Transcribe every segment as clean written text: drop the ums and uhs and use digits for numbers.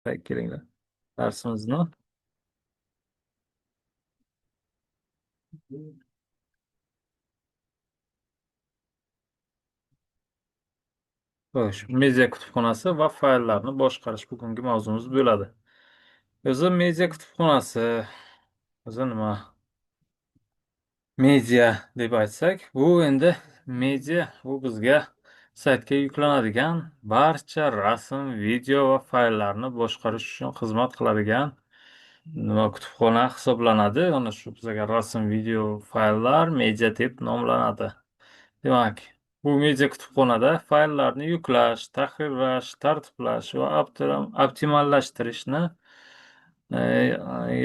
Kelinglar. Darsimizni. Xo'sh, media kutubxonasi va fayllarni boshqarish bugungi mavzumiz bo'ladi. O'zi media kutubxonasi, o'zi nima? Media deb aytsak, bu endi media bu bizga saytga yuklanadigan barcha rasm, video va fayllarni boshqarish uchun xizmat qiladigan nima kutubxona hisoblanadi. Ana shu bizga rasm, video, fayllar media deb nomlanadi. Demak, bu media kutubxonada fayllarni yuklash, tahrirlash, tartiblash va optimallashtirishni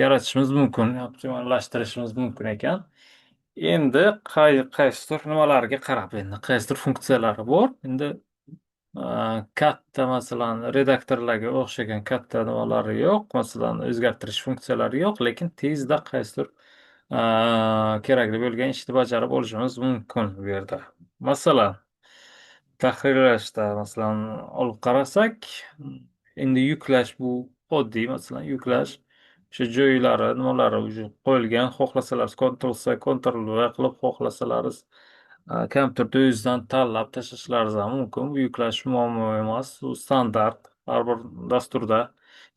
yaratishimiz mumkin, optimallashtirishimiz mumkin ekan. Endi qaysidir nimalarga qarab, endi qaysidir funksiyalari bor. Endi katta masalan redaktorlarga o'xshagan katta nimalari yo'q, masalan o'zgartirish funksiyalari yo'q, lekin tezda qaysidir kerakli bo'lgan ishni bajarib olishimiz mumkin bu yerda. Masalan, tahrirlashda masalan olib qarasak, endi yuklash bu oddiy, masalan yuklash o'sha joylari nimalari уже qo'yilgan, xohlasalar Ctrl C Ctrl V qilib, xohlasalar kompyuterda o'zidan tanlab tashlashlari ham mumkin. Bu yuklash muammo emas, u standart har bir dasturda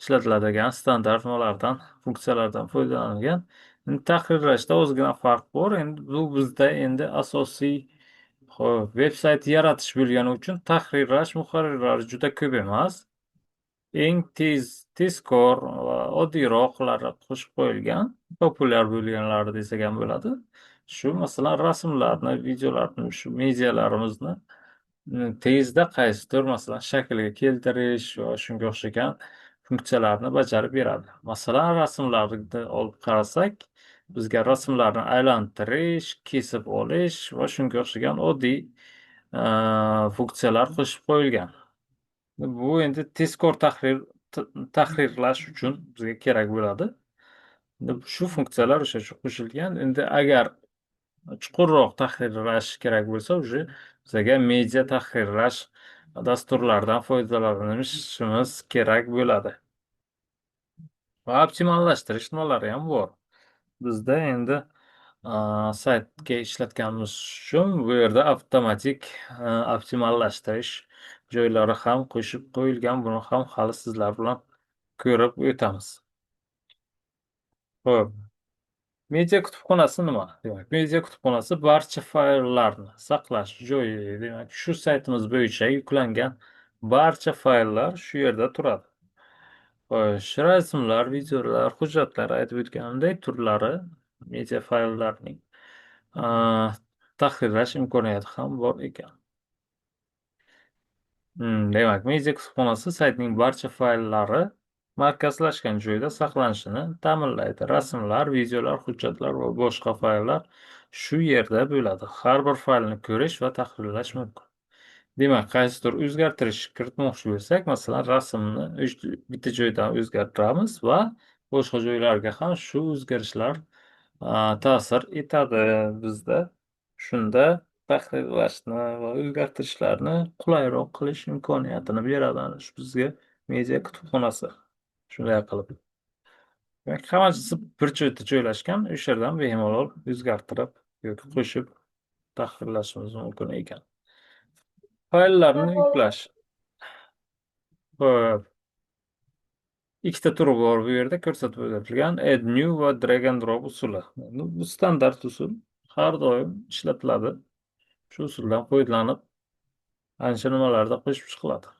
ishlatiladigan standart nimalardan, funksiyalardan foydalanilgan. Endi tahrirlashda ozgina farq bor. Endi bu bizda endi asosiy xo'p, veb-sayt yaratish bo'lgani uchun tahrirlash muharrirlari juda ko'p emas. Eng tezkor va oddiyroqlari qo'shib qo'yilgan, populyar bo'lganlari desak ham bo'ladi. Shu masalan rasmlarni, videolarni, shu medialarimizni tezda qaysidir masalan shaklga keltirish va shunga o'xshagan funksiyalarni bajarib beradi. Masalan, rasmlarni olib qarasak, bizga rasmlarni aylantirish, kesib olish va shunga o'xshagan oddiy funksiyalar qo'shib qo'yilgan. Bu endi tezkor tahrirlash uchun bizga kerak bo'ladi. Endi shu funksiyalar o'sha qo'shilgan. Endi agar chuqurroq tahrirlash kerak bo'lsa, уже bizga media tahrirlash dasturlaridan foydalanishimiz kerak bo'ladi. Va optimallashtirish nimalari ham bor. Bizda endi saytga ishlatganimiz uchun bu yerda avtomatik optimallashtirish joylari ham qo'shib qo'yilgan. Buni ham hali sizlar bilan ko'rib o'tamiz. Xo'p, media kutubxonasi nima? Demak, media kutubxonasi barcha fayllarni saqlash joyi. Demak, shu saytimiz bo'yicha yuklangan barcha fayllar shu yerda turadi. Xo'sh, rasmlar, videolar, hujjatlar aytib o'tganimdek turlari media fayllarning tahrirlash imkoniyati ham bor ekan. Demak, media kutubxonasi saytning barcha fayllari markazlashgan joyda saqlanishini ta'minlaydi. Rasmlar, videolar, hujjatlar va boshqa fayllar shu yerda bo'ladi. Har bir faylni ko'rish va tahrirlash mumkin. Demak, qaysidir o'zgartirish kiritmoqchi bo'lsak, masalan, rasmni bitta joydan o'zgartiramiz va boshqa joylarga ham shu o'zgarishlar ta'sir etadi bizda. Shunda tahrirlashni va o'zgartirishlarni qulayroq qilish imkoniyatini beradi ana shu bizga media kutubxonasi. Shunday qilib. Demak, hammasi bir joyda joylashgan, o'sha yerdan bemalol o'zgartirib yoki qo'shib tahrirlashimiz mumkin ekan. Fayllarni yuklash. Xo'p, ikkita turi bor bu yerda ko'rsatib o'tilgan add new va drag and drop usuli. Bu standart usul har doim ishlatiladi. Shu usuldan foydalanib ancha nimalarda qo'shib chiqiladi.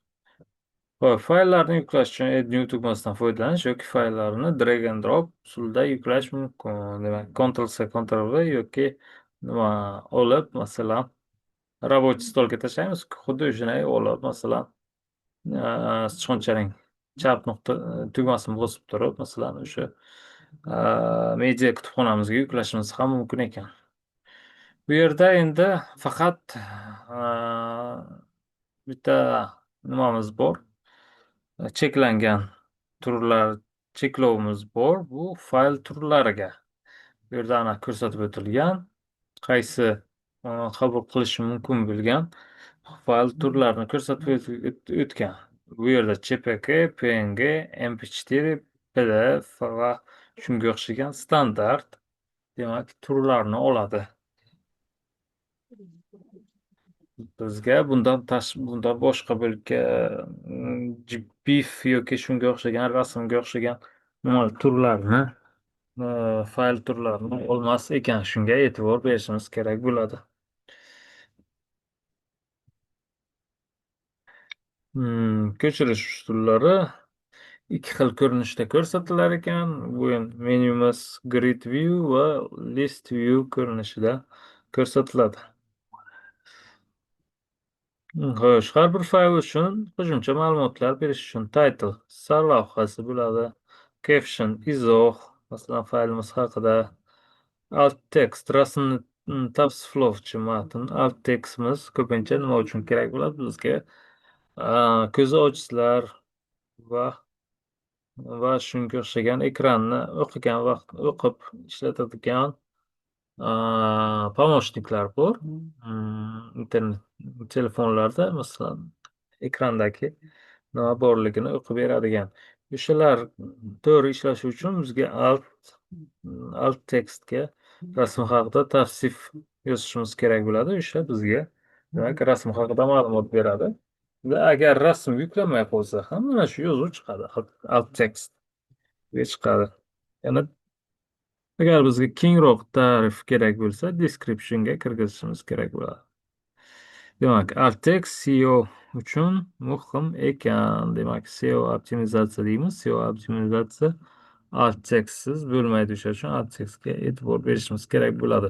Xo'p, fayllarni yuklash uchun add new tugmasidan foydalanish yoki fayllarni drag and drop usulida yuklash mumkin. Demak, Ctrl C, Ctrl V yoki nima olib, masalan, рабочий stolga tashlaymiz. Xuddi shunday olib, masalan, sichqonchaning chap nuqta tugmasini bosib turib, masalan, o'sha media kutubxonamizga yuklashimiz ham mumkin ekan. Bu yerda endi faqat bitta nimamiz bor. Cheklangan turlar cheklovimiz bor. Bu fayl turlariga. Bu yerda ana ko'rsatib o'tilgan qaysi qabul qilishi mumkin bo'lgan fayl turlarini ko'rsatib o'tgan. Bu yerda JPG, PNG, MP4, PDF va shunga o'xshagan standart, demak, turlarni oladi. Bizga bundan boshqa bo'lka BIF yoki shunga o'xshagan rasmga o'xshagan nima turlarni, fayl turlarini olmas ekan. Shunga e'tibor berishimiz kerak bo'ladi. Ko'chirish usullari ikki xil ko'rinishda ko'rsatilar ekan. Bu menyumiz grid view va list view ko'rinishida ko'rsatiladi. Xo'sh, har bir fayl uchun qo'shimcha ma'lumotlar berish uchun title sarlavhasi bo'ladi. Caption izoh, masalan, faylimiz haqida. Alt text rasmni tavsiflovchi matn. Alt tekstimiz ko'pincha nima uchun kerak bo'ladi bizga? Ko'zi ojizlar va shunga o'xshagan ekranni o'qigan vaqt o'qib ishlatadigan помощникlar bor. Internet telefonlarda masalan ekrandagi nima borligini o'qib beradigan. O'shalar to'g'ri ishlashi uchun bizga alt tekstga rasm haqida tavsif yozishimiz kerak bo'ladi. O'sha bizga demak rasm haqida ma'lumot beradi. Va agar rasm yuklamay qolsa ham mana shu yozuv chiqadi. Alt tekstga chiqadi. Yana agar bizga kengroq ta'rif kerak bo'lsa, description'ga kirgizishimiz kerak bo'ladi. Demak, alt text SEO uchun muhim ekan. Demak, SEO optimizatsiya deymiz. SEO optimizatsiya alt tekstsiz bo'lmaydi. O'sha uchun alt tekstga e'tibor berishimiz kerak bo'ladi.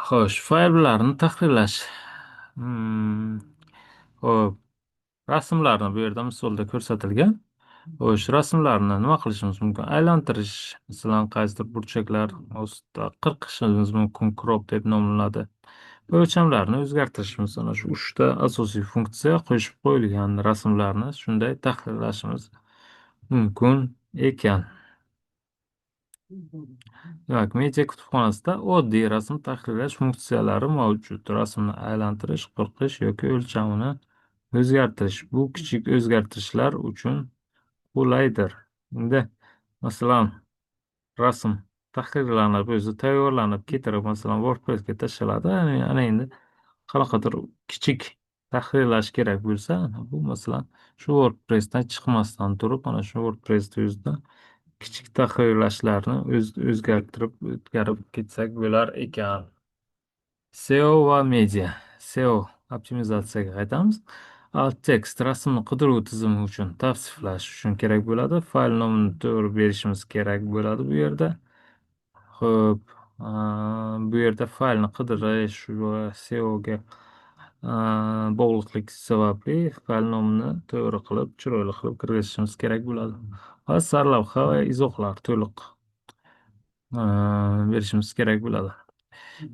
Xo'sh, fayllarni tahrirlash. Xo'p, rasmlarni bu yerda misolda ko'rsatilgan. Xo'sh, rasmlarni nima qilishimiz mumkin? Aylantirish, masalan, qaysidir burchaklar ostida qirqishimiz mumkin, crop deb nomlanadi. O'lchamlarni o'zgartirishimiz, ana shu 3 ta asosiy funksiya qo'shib qo'yilgan rasmlarni shunday tahrirlashimiz mumkin ekan. Demak, media kutubxonasida oddiy rasm tahrirlash funksiyalari mavjud. Rasmni aylantirish, qirqish yoki o'lchamini o'zgartirish. Bu kichik o'zgartirishlar uchun qulaydir. Endi, masalan, rasm tahrirlanib, o'zi tayyorlanib ketirib, masalan, WordPressga tashaladi. Ana endi qanaqadir kichik tahrirlash kerak bo'lsa, bu masalan, shu WordPressdan chiqmasdan turib, mana shu WordPressni o'zida kichik tahrirlashlarni o'zgartirib o'tkazib ketsak bo'lar ekan. SEO va media. SEO optimizatsiyaga qaytamiz. Alt text rasmni qidiruv tizimi uchun tavsiflash uchun kerak bo'ladi. Fayl nomini to'g'ri berishimiz kerak bo'ladi bu yerda. Xo'p, bu yerda faylni qidirish va SEOga bog'liqlik sababli fayl nomini to'g'ri qilib, chiroyli qilib kirgizishimiz kerak bo'ladi. Va sarlavha va izohlar to'liq berishimiz kerak bo'ladi.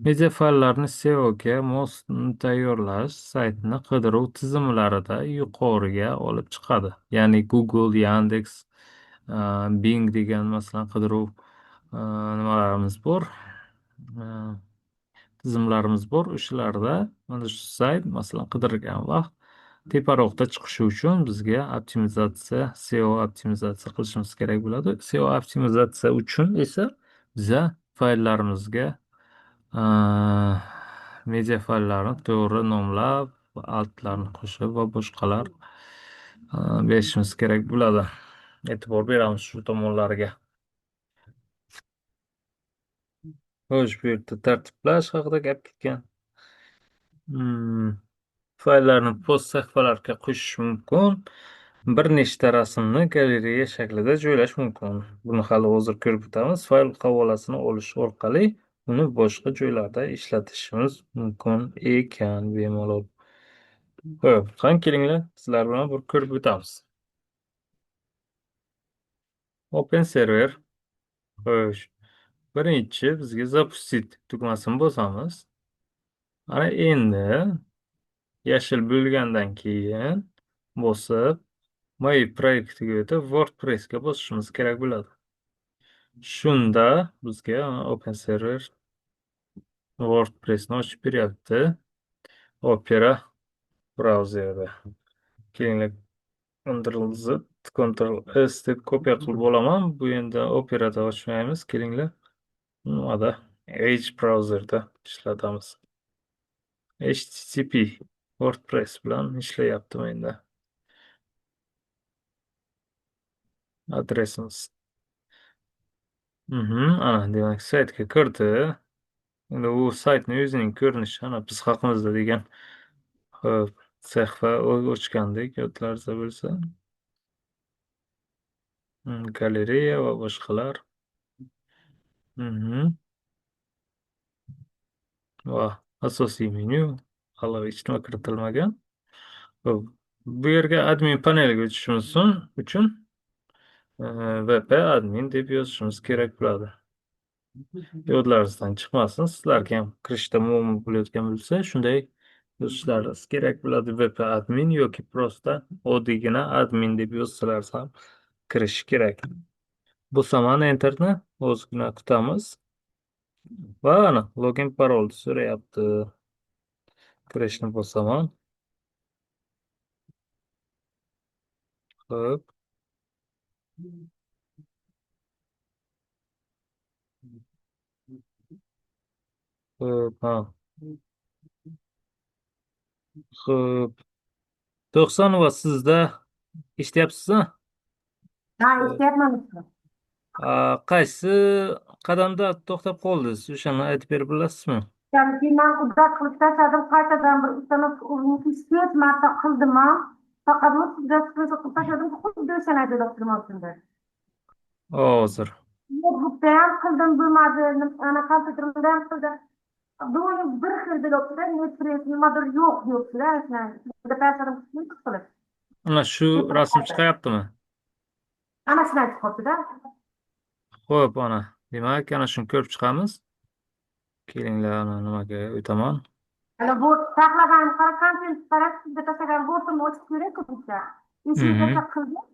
Media fayllarni SEOga mos tayyorlash saytni qidiruv tizimlarida yuqoriga olib chiqadi. Ya'ni Google, Yandex, Bing degan masalan qidiruv nimalarimiz bor, tizimlarimiz bor. O'shalarda mana shu sayt masalan qidirilgan vaqt teparoqda chiqishi uchun bizga SEO optimizatsiya qilishimiz kerak bo'ladi. SEO optimizatsiya uchun esa biza fayllarimizga media fayllarni to'g'ri nomlab, altlarni qo'shib va boshqalar berishimiz kerak bo'ladi. E'tibor beramiz shu tomonlariga. Xo'sh, bu yerda tartiblash haqida gap ketgan. Fayllarni post sahifalarga qo'shish mumkin. Bir nechta rasmni galereya shaklida joylash mumkin. Buni hali hozir ko'rib o'tamiz. Fayl havolasini olish orqali uni boshqa joylarda ishlatishimiz mumkin ekan bemalol. Xo'p, qani kelinglar, sizlar bilan bir ko'rib o'tamiz. Open server. Xo'sh, birinchi bizga запустить tugmasini bosamiz. Ana endi yashil bo'lgandan keyin bosib, My proyektiga o'tib, WordPressga bosishimiz kerak bo'ladi. Shunda bizga Open server WordPressni ochib beryapti. Opera brauzerida. Keyingi Ctrl Z, Ctrl S deb kopiya qilib olaman. Bu endi Operada ochmaymiz. Kelinglar. Nimada? Edge browserda ishlatamiz. HTTP WordPress bilan ishlayapti menda. Adresimiz. Ana, demak, saytga kirdi. Endi u saytning o'zining ko'rinishi ana biz haqimizda degan hop, sahifa ochgandek yodlaringizda bo'lsa. Galereya va boshqalar. Mhm. Va asosiy menyu. Hali hech nima kiritilmagan. Hop, bu yerga admin paneliga o'tishimiz uchun VP admin deb yozishimiz kerak bo'ladi. Yodlaringizdan chiqmasin. Sizlarga ham kirishda muammo bo'layotgan bo'lsa, shunday yozishlaringiz kerak bo'ladi. VP admin yoki prosta oddiygina admin deb yozsalar ham kirish kerak. Bosaman enterni ozgina kutamiz va ana login parol so'rayapti. Kirishni bosaman. Hop. Hop, ha. Hop. 90 va sizda eshityapsizmi? Ha, eshityapman. Qaysi qadamda to'xtab qoldingiz? O'shani aytib berib olasizmi? Chunki man uddat qilib tashladim, qaytadan bir ustama hech marta qildim. Faqat uddat qilib tashladim, xuddi o'shani aytib turmoqchimdir. Hozir. Notebookda ham qildim, bo'lmadi. Ana kompyuterimda ham qildim. Doim bir xil bo'libdi, nimadir yo'q deyapti-da, shuni tashladim, qilib. Ana shu rasm chiqayaptimi? Ana shunday chiqyapti-da. Xo'p, ana. Demak, ana shuni ko'rib chiqamiz. Kelinglar, ana nimaga o'taman. Ana bu saqlagan kontent qarab, sizga tashlagan bo'tni ochish kerak-ku bizga. Eshikni Mhm. tashlab qildim.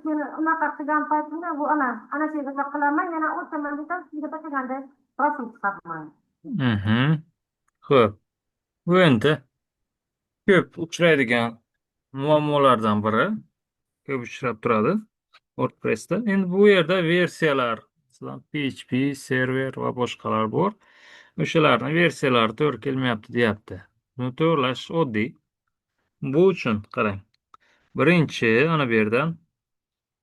Sen unaqa qilgan paytimda bu ana shu yerga qilaman, yana o'taman desam, sizga tashlaganda rasm chiqarman. Mhm. Xo'p. Bu endi ko'p uchraydigan muammolardan biri. Ko'p uchrab turadi WordPress'da. Endi bu yerda versiyalar, masalan, PHP, server va boshqalar bor. O'shalarning versiyalari to'g'ri kelmayapti, deyapti. Buni to'g'irlash oddiy. Bu uchun qarang. Birinchi ana bu yerdan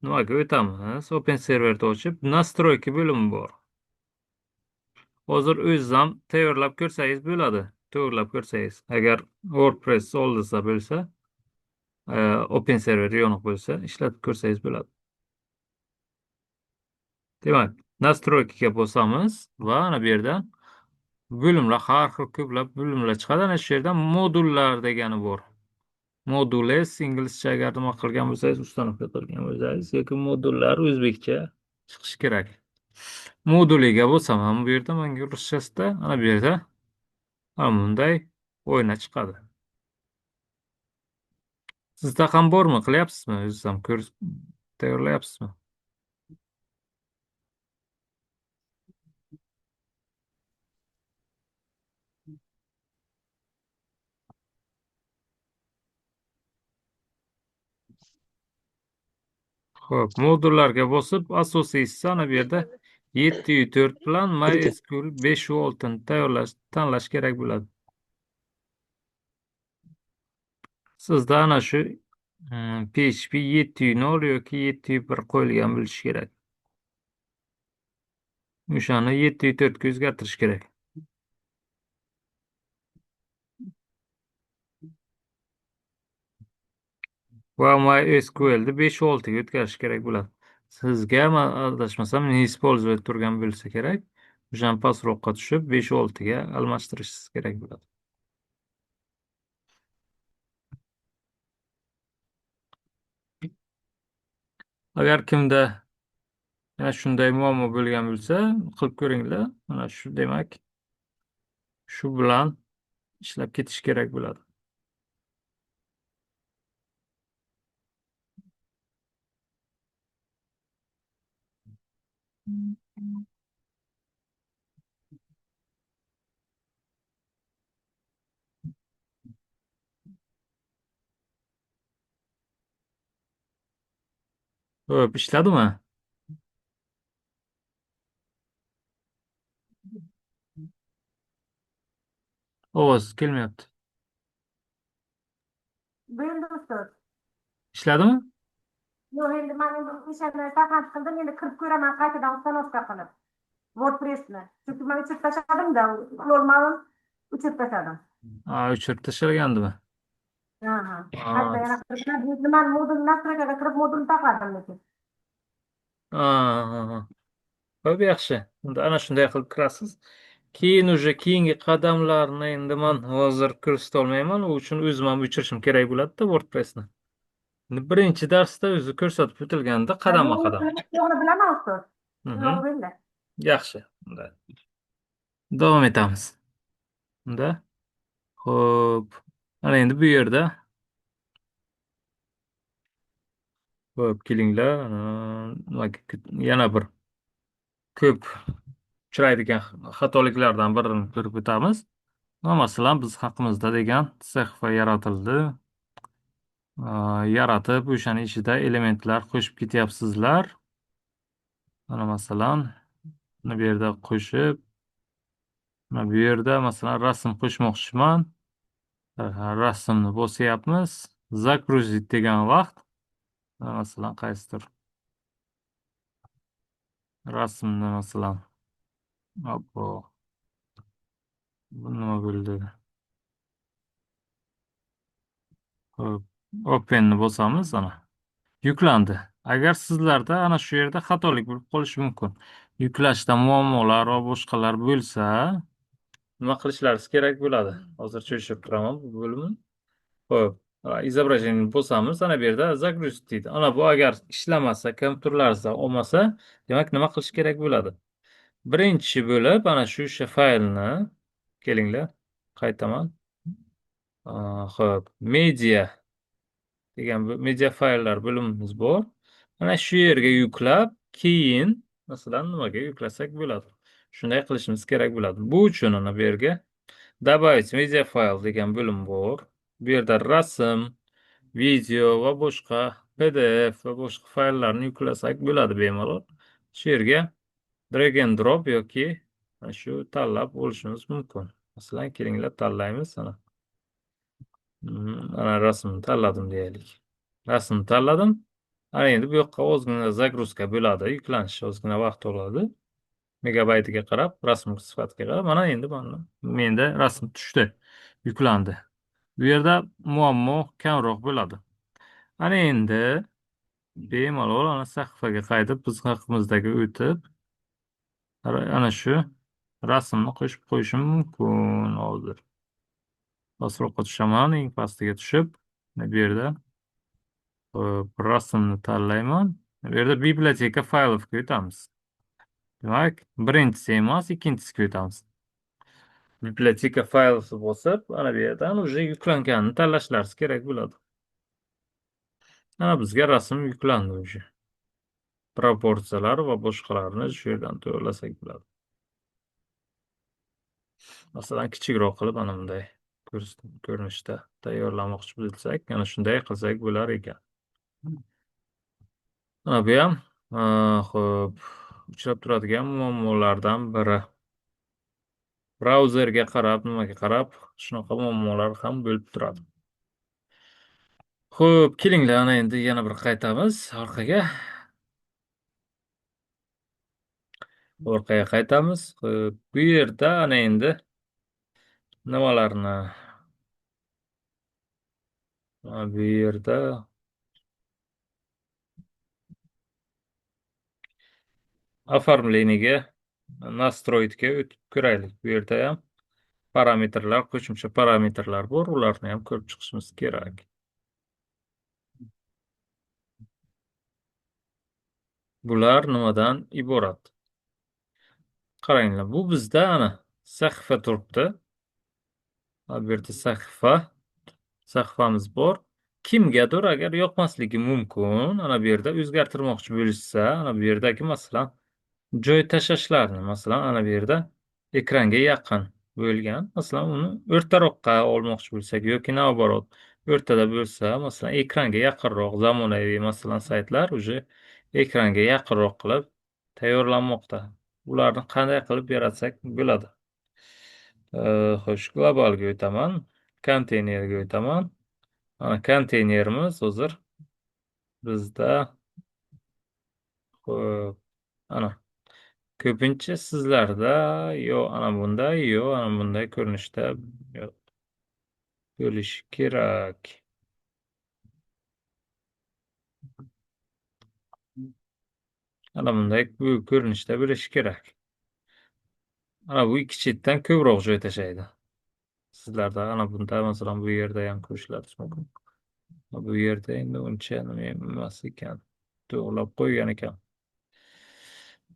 nimaga o'tamiz? Open serverni ochib, настройки bo'limi bor. Hozir o'zingiz ham tayyorlab ko'rsangiz bo'ladi. To'g'irlab ko'rsangiz. Agar WordPress oldinizda bo'lsa, Open server yo'q bo'lsa, ishlatib ko'rsangiz bo'ladi. Demak, настройкаga bosamiz va ana bu yerdan bo'limlar, har xil ko'plab bo'limlar chiqadi. Ana shu yerdan modullar degani bor. Modules inglizcha agar nima qilgan bo'lsangiz, ustanovka qilgan bo'lsangiz yoki modullar o'zbekcha chiqishi kerak. Moduliga bosaman bu yerda menga ruschasida ana bu yerda mana bunday o'yna chiqadi. Sizda ham bormi? Qilyapsizmi? O'zingiz ham tayyorlayapsizmi? Xo'p, modullarga bosib, asosiysi ana bu yerda 704 bilan MySQL 5.6 ni tanlash kerak bo'ladi. Sizda ana shu PHP 7.0 yoki 7.1 qo'yilgan bo'lishi kerak. O'shani 7.4 ga o'zgartirish kerak. Va MySQL ni 5.6 ga o'tkazish kerak bo'ladi. Sizga men adashmasam использовать turgan bo'lsa kerak. O'shani pastroqqa tushib 5.6 ga almashtirishingiz kerak bo'ladi. Agar kimda yana shunday muammo bo'lgan bo'lsa, qilib ko'ringlar. Mana shu demak, shu bilan ishlab ketish kerak bo'ladi. Hop, ishladimi? Ovoz kelmayapti. Bo'ldi ustoz. Ishladimi? Yo'q, endi men endi o'shani tahlil qildim, endi kirib ko'raman qaytadan uстановка qilib. WordPress'ni. Chunki men o'chirib tashladim-da, quloqlarim o'chirib tashladim. O'chirib tashlagandimi? Aha. Ha, Qayta yana kirib, nimani modul настройкаga kirib modul taqadim lekin. ha. Xo'p, yaxshi. Unda ana shunday qilib kirasiz. Keyin keyingi qadamlarni endi men hozir ko'rsatolmayman. U uchun o'zim ham o'chirishim kerak bo'ladi-da WordPressni. Endi birinchi darsda o'zi ko'rsatib o'tilganda qadamma qadam. Yo'qni bilaman ustoz. Mhm. Yo'q bo'ldi. Yaxshi. Unda davom etamiz. Unda xo'p. Mana endi bu yerda xo'p, kelinglar. Yana bir ko'p uchraydigan xatoliklardan birini ko'rib o'tamiz. Masalan, biz haqimizda degan sahifa yaratildi. Yaratib, o'shani ichida elementlar qo'shib ketyapsizlar. Mana masalan, mana bu yerda qo'shib, mana bu yerda masalan rasm qo'shmoqchiman. Rasmni bosyapmiz. Загрузить degan vaqt, masalan, qaysidir rasmni masalan, oppo, bu nima bo'ldi? Hop, openni bosamiz, ana. Yuklandi. Agar sizlarda ana shu yerda xatolik bo'lib qolishi mumkin. Yuklashda muammolar va boshqalar bo'lsa, nima qilishlaringiz kerak bo'ladi? Hozir tushuntirib turaman bu bo'limni. Xo'p, изображение bosamiz, ana bu yerda загрузить deydi. Ana bu agar ishlamasa, kompyuterlaringizda olmasa, demak nima qilish kerak bo'ladi? Birinchi bo'lib ana shu o'sha faylni kelinglar, qaytaman. Xo'p, media degan media fayllar bo'limimiz bor. Mana shu yerga yuklab, keyin masalan nimaga yuklasak bo'ladi. Shunday qilishimiz kerak bo'ladi. Bu uchun ana bu yerga добавить media file degan bo'lim bor. Bu yerda rasm, video va boshqa PDF va boshqa fayllarni yuklasak bo'ladi bemalol. Shu yerga drag and drop yoki mana shu tanlab olishimiz mumkin. Masalan, kelinglar tanlaymiz ana. Ana rasmni tanladim deylik. Rasmni tanladim. Ana endi bu yoqqa ozgina загрузка bo'ladi, yuklanish ozgina vaqt oladi. Megabaytiga qarab, rasm sifatiga qarab, mana endi menda rasm tushdi, yuklandi. Bu yerda muammo kamroq bo'ladi. Ana endi bemalol ana sahifaga qaytib, biz haqimizdagi o'tib, ana shu rasmni qo'shib qo'yishim mumkin hozir. Pastroqqa tushaman, eng pastiga tushib, bu yerda rasmni tanlayman. Bu yerda biblioteka fayliga o'tamiz. Demak, birinchisi emas, ikkinchisiga o'tamiz. Biblioteka faylni bosib, ana bu yerdan уже yuklanganini tanlashlaringiz kerak bo'ladi. Ana bizga rasm yuklandi уже. Proporsiyalar va boshqalarni shu yerdan to'g'irlasak bo'ladi. Masalan, kichikroq qilib ana bunday ko'rinishda tayyorlamoqchi bo'lsak, ana shunday qilsak bo'lar ekan. Mana bu ham xo'p, uchrab turadigan muammolardan biri. Brauzerga qarab, nimaga qarab, shunaqa muammolar ham bo'lib turadi. Xo'p, kelinglar ana endi yana bir qaytamiz orqaga. Orqaga qaytamiz. Xo'p, bu yerda ana endi nimalarni bu yerda оформлениеga, настройтga o'tib ko'raylik. Bu yerda ham parametrlar, qo'shimcha parametrlar bor, ularni ham ko'rib chiqishimiz kerak. Bular nimadan iborat? Qaranglar, bu bizda ana sahifa turibdi. Bu yerda sahifamiz bor. Kimgadir agar yoqmasligi mumkin, ana bu yerda o'zgartirmoqchi bo'lishsa, ana bu yerdagi masalan joy tashashlarni, masalan, ana bu yerda ekranga yaqin bo'lgan, masalan, uni o'rtaroqqa olmoqchi bo'lsak yoki naoborat, o'rtada bo'lsa, masalan, ekranga yaqinroq zamonaviy, masalan, saytlar уже ekranga yaqinroq qilib tayyorlanmoqda. Ularni qanday qilib yaratsak bo'ladi? Xo'sh, globalga o'taman, konteynerga o'taman. Mana konteynerimiz hozir bizda. Xo'p, ana ko'pincha sizlarda yo ana bunday ko'rinishda yo- bo'lishi kerak. Ana bunday bu ko'rinishda bo'lishi kerak. Ana bu ikki chetdan ko'proq joy tashlaydi. Sizlarda ana bunda masalan bu yerda ham ko'rishingiz mumkin. Bu yerda endi uncha nima emas ekan. To'g'rilab qo'ygan ekan.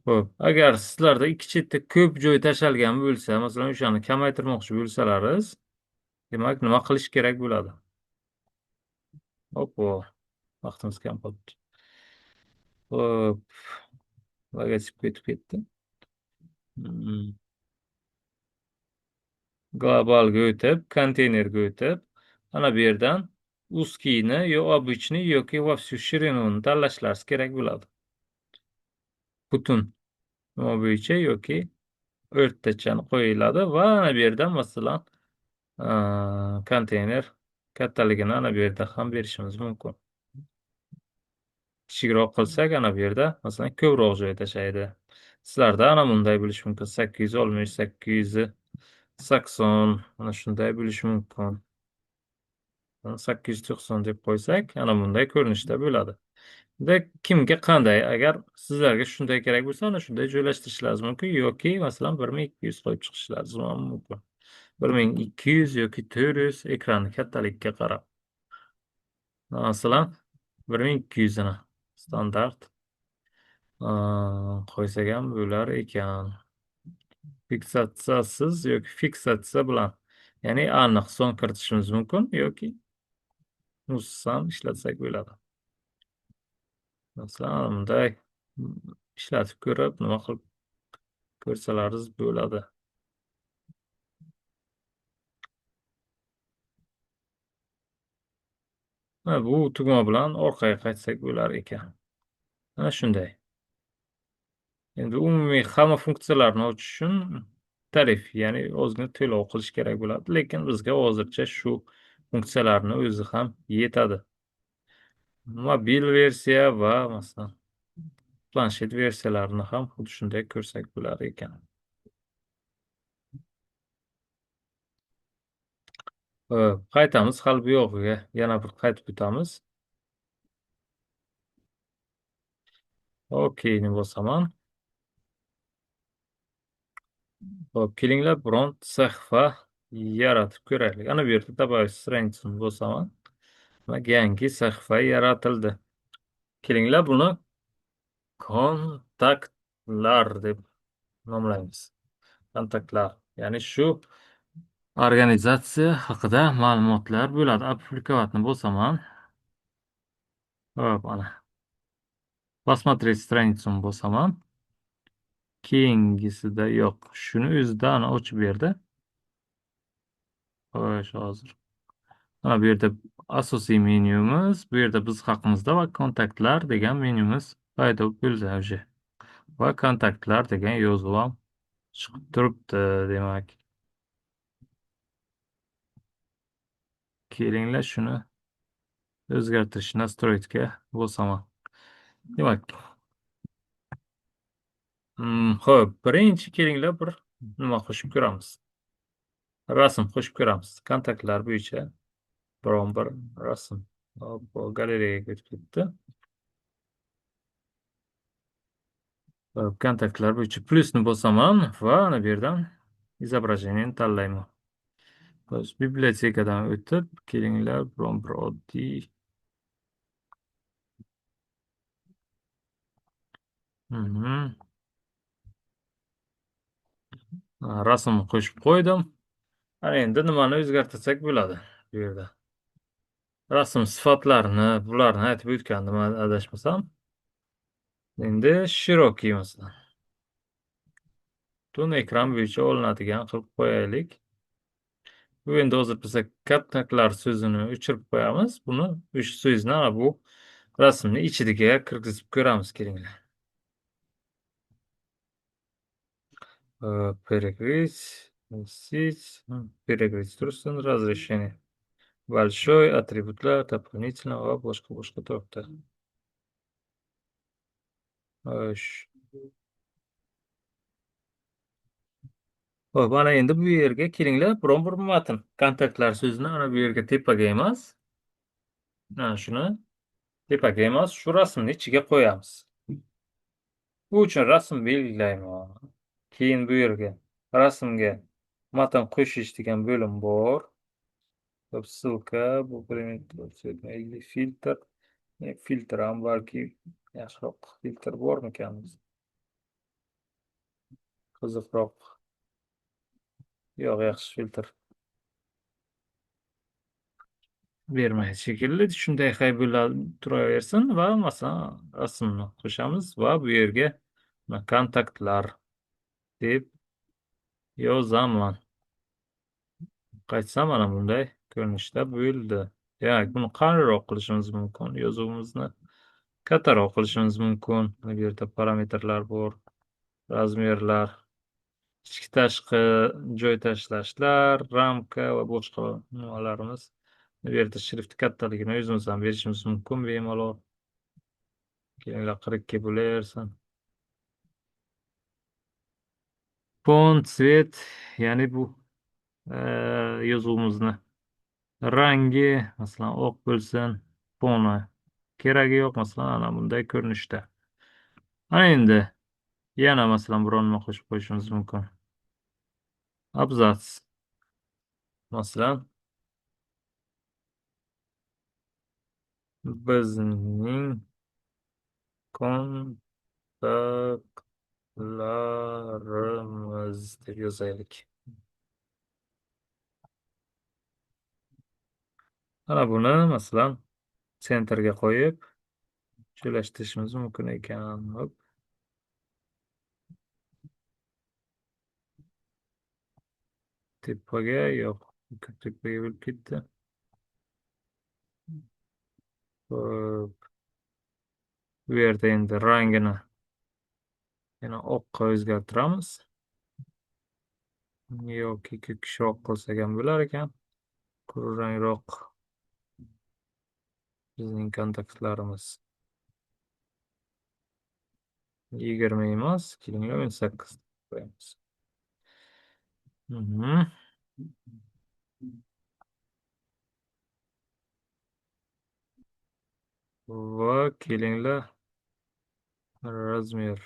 Xo'p, agar sizlarda ikki chetda ko'p joy tashalgan bo'lsa, masalan, o'shani kamaytirmoqchi bo'lsalaringiz, demak, nima qilish kerak bo'ladi? Oppo, vaqtimiz kam qolibdi. Xo'p, logotip ketib ketdi. Mm, Globalga o'tib, konteynerga o'tib, ana bu yerdan узкийni yo обычный yoki во всю ширинuni tanlashlaringiz kerak bo'ladi. Butun nima bo'yicha yoki o'rtachani qo'yiladi va ana bu yerdan masalan konteyner kattaligini ana bu yerda ham berishimiz mumkin. Kichikroq qilsak ana bu yerda masalan ko'proq joy tashlaydi. Sizlarda ana bunday bo'lishi mumkin. 860, 880 mana shunday bo'lishi mumkin. 890 deb qo'ysak, ana bunday ko'rinishda bo'ladi. Bunda kimga qanday, agar sizlarga shunday kerak bo'lsa, ana shunday joylashtirishlaringiz mumkin yoki masalan 1200 qo'yib chiqishlaringiz ham mumkin. 1200 yoki 400 ekranni kattaligiga qarab. Masalan, 1200 ni standart qo'ysak ham bo'lar ekan. Fiksatsiyasiz yoki fiksatsiya bilan, ya'ni aniq son kiritishimiz mumkin yoki nussan ishlatsak bo'ladi. Masalan, bunday ishlatib ko'rib, nima qilib ko'rsalaringiz bo'ladi. Bu tugma bilan orqaga qaytsak bo'lar ekan. Mana shunday. Endi umumiy hamma funksiyalarni ochish uchun tarif, ya'ni ozgina to'lov qilish kerak bo'ladi, lekin bizga hozircha shu funksiyalarni o'zi ham yetadi. Mobil versiya va masalan planshet versiyalarini ham xuddi shunday ko'rsak bo'lar ekan. Qaytamiz hali bu yog'iga yana bir qaytib o'tamiz. Okeyni bosaman. Hop, kelinglar biron sahifa yaratib ko'raylik. Ana bu yerda добавить страницу bosaman. Yangi sahifa yaratildi. Kelinglar buni kontaktlar deb nomlaymiz. Kontaktlar, ya'ni shu organizatsiya haqida ma'lumotlar bo'ladi. Aplikatni bosaman. Hop, ana. Посмотреть страницу bosaman. Keyingisida yo'q. Shuni o'zida ana ochib berdi. Xo'sh, hozir. Mana bu yerda asosiy menyumiz, bu yerda biz haqimizda va kontaktlar degan menyumiz paydo bo'ldi уже. Va kontaktlar degan yozuv ham chiqib turibdi, demak. Kelinglar shuni o'zgartirish, nastroyitga bosaman. Demak, xo'p, birinchi kelinglar bir nima qo'shib ko'ramiz. Rasm qo'shib ko'ramiz. Kontaktlar bo'yicha biron bir rasm. Hop, galereyaga o'tib ketdi. Kontaktlar bo'yicha plyusni bosaman va ana bu yerdan izobrajeniyani tanlayman. Bibliotekadan o'tib, kelinglar biron bir oddiy rasm qo'shib qo'ydim. Ana endi nimani o'zgartirsak bo'ladi bu yerda. Rasm sifatlarini, bularni aytib o'tgandim adashmasam. Endi shirokiy masalan. Butun ekran bo'yicha olinadigan qilib qo'yaylik. Bu endi hozir biza kaptaklar so'zini o'chirib qo'yamiz. Buni o'sha so'zni ana bu rasmni ichiga kirgizib ko'ramiz kelinglar. Перекрыть, сместить, перекрыть tursin, разрешение. Большой, атрибутlar, дополнительно va boshqa to'xta. Xo'sh. Ho'p, mana endi bu yerga kelinglar, biron bir matn. Kontaktlar so'zini ana bu yerga tepaga emas, mana shuni tepaga emas, shu rasmni ichiga qo'yamiz. Bu uchun rasm belgilayman. Keyin bu yerga rasmga matn qo'shish degan bo'lim bor. Ссылка, bu или filtr. Filtr ham balki yaxshiroq. Filtr bormikan? Qiziqroq. Yo'q, yaxshi filtr bermaydi shekilli. Shunday turaversin va masalan rasmni qo'shamiz va bu yerga mana kontaktlar deb yozaman. Qaytsam mana bunday ko'rinishda bo'ldi. Demak, buni qariroq qilishimiz mumkin. Yozuvimizni kattaroq qilishimiz mumkin. Bu yerda parametrlar bor, razmerlar, ichki tashqi joy tashlashlar, ramka va boshqa nimalarimiz. Bu yerda shrift kattaligini o'zimiz ham berishimiz mumkin bemalol. Kelinglar 42 bo'laversin. Font, svet, ya'ni bu yozuvimizni rangi masalan oq bo'lsin, foni keragi yo'q, masalan ana bunday ko'rinishda. Ana endi yana masalan biron nima qo'shib qo'yishimiz mumkin. Abzats. Masalan, bizning kontaktlarimiz deb yozaylik. Mana buni masalan sentrga qo'yib joylashtirishimiz mumkin ekan. Hop. Tepaga yo'q, tepaga bo'lib ketdi. Hop. Bu yerda endi rangini yana oqqa o'zgartiramiz. Yoki ko'kisroq qilsak ham bo'lar ekan. Kulrangroq bizning kontaktlarimiz. 20 emas, kelinglar 18 qo'yamiz. Va kelinglar razmer.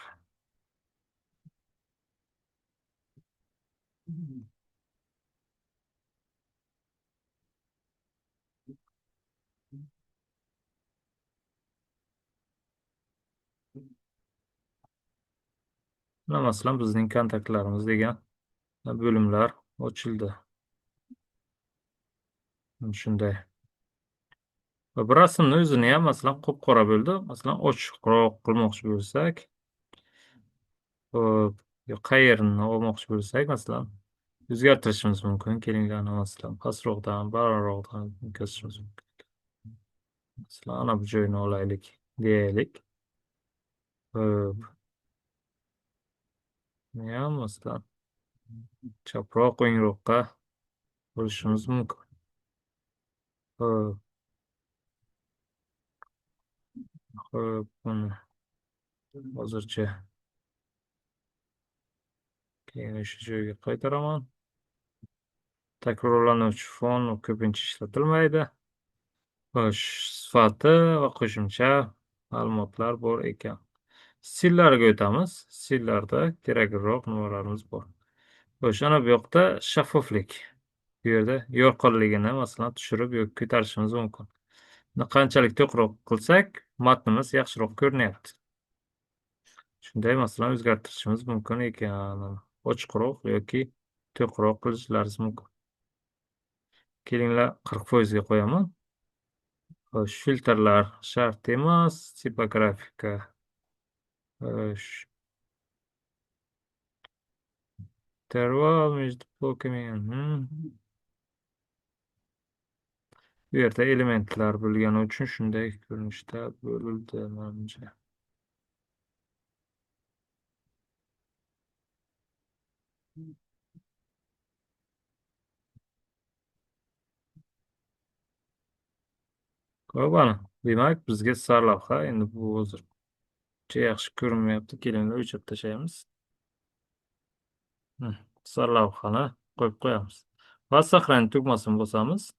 Mana masalan bizning kontaktlarimiz degan bo'limlar ochildi. Shunday. Va bu rasmni o'zini ham masalan qop-qora bo'ldi. Masalan ochiqroq qilmoqchi bo'lsak, hop, yo qayerni olmoqchi bo'lsak, masalan o'zgartirishimiz mumkin. Kelinglar masalan pastroqdan, balandroqdan o'tkazishimiz mumkin. Masalan, ana bu joyni olaylik, deyaylik. Hop. Ham masalan chaproq, o'ngroqqa olishimiz mumkin. Hop. Hop, buni hozircha keyin o'sha joyga qaytaraman. Takrorlanuvchi fon ko'pincha ishlatilmaydi. Xo'sh, sifati va qo'shimcha ma'lumotlar bor ekan. Stillarga o'tamiz. Stillarda kerakliroq nimalarimiz bor. Xo'sh, ana bu yoqda shaffoflik. Bu yerda yorqinligini masalan tushirib yoki ko'tarishimiz mumkin. Qanchalik to'qroq qilsak, matnimiz yaxshiroq ko'rinyapti. Shunday masalan o'zgartirishimiz mumkin ekan. Ochiqroq yoki to'qroq qilishlaringiz mumkin. Kelinglar 40% ga qo'yaman. Xo'sh, filtrlar shart emas, tipografika. Xo'sh. Interval между блоками. Bu yerda elementlar bo'lgani uchun shunday ko'rinishda bo'ldi menimcha. Xo'p, ana. Demak, bizga sarlavha endi bu hozircha yaxshi ko'rinmayapti. Kelinlar o'chirib tashlaymiz. Hmm, sarlavhani qo'yib qo'yamiz. Va saqlanib tugmasini bosamiz.